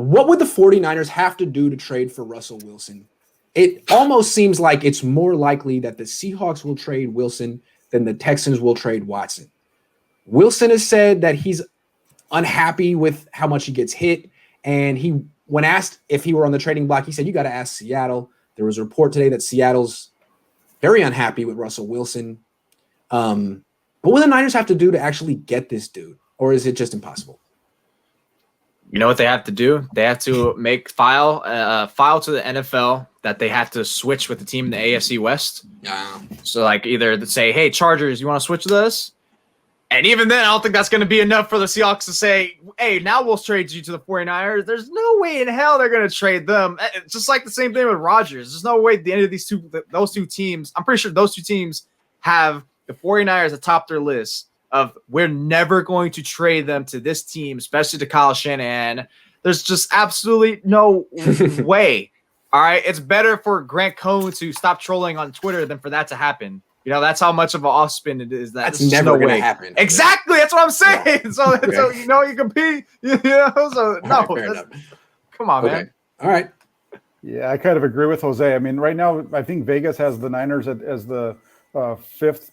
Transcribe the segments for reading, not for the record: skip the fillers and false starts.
What would the 49ers have to do to trade for Russell Wilson? It almost seems like it's more likely that the Seahawks will trade Wilson than the Texans will trade Watson. Wilson has said that he's unhappy with how much he gets hit. And when asked if he were on the trading block, he said, you got to ask Seattle. There was a report today that Seattle's very unhappy with Russell Wilson. But what do the Niners have to do to actually get this dude? Or is it just impossible? You know what they have to do? They have to file to the NFL that they have to switch with the team in the AFC West. So like either say, hey, Chargers, you want to switch with us? And even then, I don't think that's going to be enough for the Seahawks to say, hey, now we'll trade you to the 49ers. There's no way in hell they're going to trade them. It's just like the same thing with Rodgers. There's no way at the end of those two teams, I'm pretty sure those two teams have the 49ers atop their list of we're never going to trade them to this team, especially to Kyle Shanahan. There's just absolutely no way. All right. It's better for Grant Cohn to stop trolling on Twitter than for that to happen. You know, that's how much of an off spin it is. That's never going to happen. Exactly. That's what I'm saying. Yeah. So, Okay. so, you know, you compete. You know, so no. Right, come on, man. All right. Yeah, I kind of agree with Jose. I mean, right now, I think Vegas has the Niners as the fifth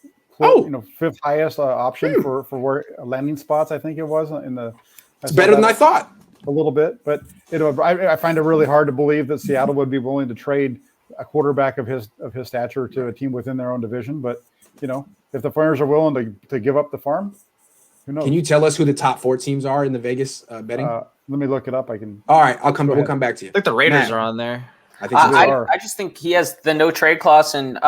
highest option for where landing spots. I think it was in the. It's better than I thought. A little bit, but I find it really hard to believe that Seattle would be willing to trade a quarterback of his stature to a team within their own division. But you know, if the Flyers are willing to give up the farm, who knows? Can you tell us who the top 4 teams are in the Vegas betting? Let me look it up. I can. All right, we'll come back to you. I think the Raiders are on there. I think I just think he has the no trade clause, and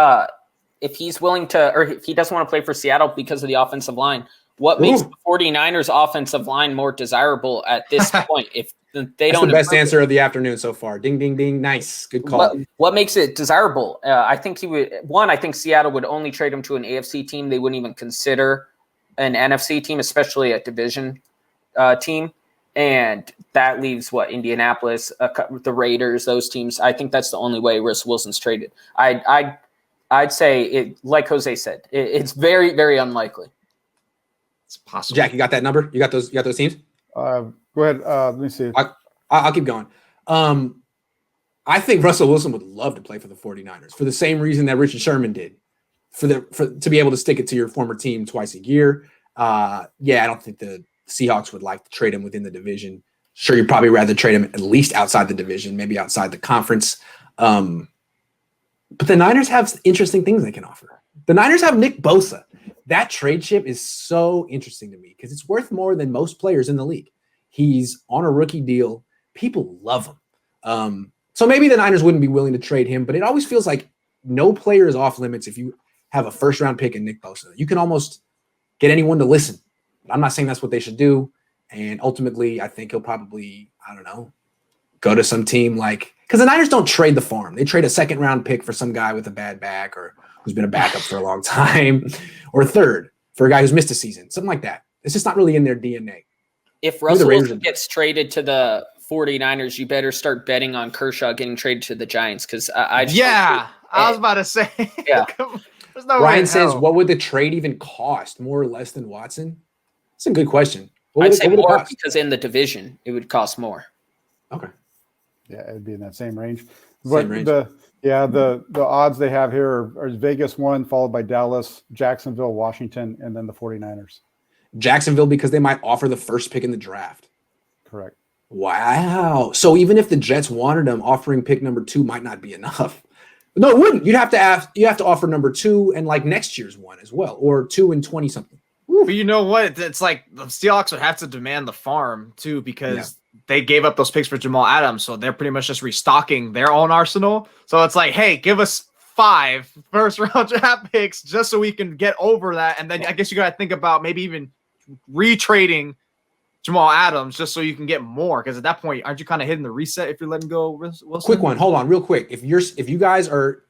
if he's willing to, or if he doesn't want to play for Seattle because of the offensive line, what makes the 49ers offensive line more desirable at this point? If they don't, the best answer of the afternoon so far. Ding, ding, ding. Nice, good call. What makes it desirable? I think he would. I think Seattle would only trade him to an AFC team. They wouldn't even consider an NFC team, especially a division team. And that leaves Indianapolis, the Raiders, those teams. I think that's the only way Russell Wilson's traded. I'd say it, like Jose said, it's very, very unlikely. It's possible. Jack, you got that number? You got those teams? Go ahead. Let me see. I'll keep going. I think Russell Wilson would love to play for the 49ers for the same reason that Richard Sherman did, to be able to stick it to your former team twice a year. I don't think the Seahawks would like to trade him within the division. Sure, you'd probably rather trade him at least outside the division, maybe outside the conference. But the Niners have interesting things they can offer. The Niners have Nick Bosa. That trade chip is so interesting to me because it's worth more than most players in the league. He's on a rookie deal. People love him. So maybe the Niners wouldn't be willing to trade him, but it always feels like no player is off limits if you have a first-round pick in Nick Bosa. You can almost get anyone to listen. But I'm not saying that's what they should do. And ultimately, I think he'll probably, go to some team because the Niners don't trade the farm. They trade a second-round pick for some guy with a bad back or who's been a backup for a long time, or a third for a guy who's missed a season, something like that. It's just not really in their DNA. If Russell Wilson gets traded to the 49ers, you better start betting on Kershaw getting traded to the Giants because I was about to say. Yeah. There's no Ryan says, what would the trade even cost? More or less than Watson? That's a good question. I'd say more because in the division, it would cost more. Okay. Yeah, it'd be in that same range. The odds they have here are Vegas 1, followed by Dallas, Jacksonville, Washington, and then the 49ers. Jacksonville because they might offer the first pick in the draft. Correct. Wow. So even if the Jets wanted them, offering pick number 2 might not be enough. No, it wouldn't. You have to offer number 2 and next year's one as well, or 2 and 20 something. But you know what? It's like the Seahawks would have to demand the farm too because they gave up those picks for Jamal Adams, so they're pretty much just restocking their own arsenal. So it's like, hey, give us 5 first-round draft picks just so we can get over that, and then I guess you got to think about maybe even retrading Jamal Adams just so you can get more. Because at that point, aren't you kind of hitting the reset if you're letting go Wilson? Quick one, hold on, real quick. If you guys are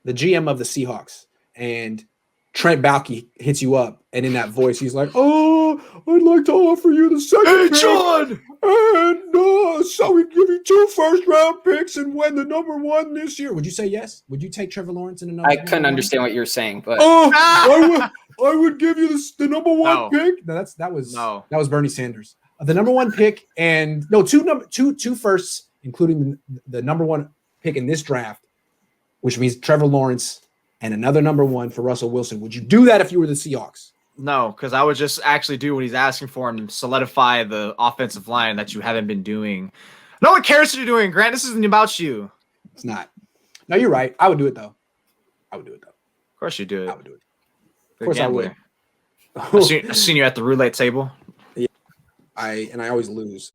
the GM of the Seahawks and Trent Baalke hits you up, and in that voice, he's like, "Oh, I'd like to offer you the second pick, John, and so we give you 2 first-round picks and win the number 1 this year." Would you say yes? Would you take Trevor Lawrence in a number? I couldn't understand what you're saying, but I would give you the number 1 pick. No, that was Bernie Sanders. the number one pick and no two firsts, including the number one pick in this draft, which means Trevor Lawrence and another number one for Russell Wilson. Would you do that if you were the Seahawks? No, because I would just actually do what he's asking for and solidify the offensive line that you haven't been doing. No one cares what you're doing, Grant. This isn't about you. It's not. No, you're right. I would do it though. Of course you do it. I would do it. Of course Gambler. I would. I've seen you at the roulette table. I always lose.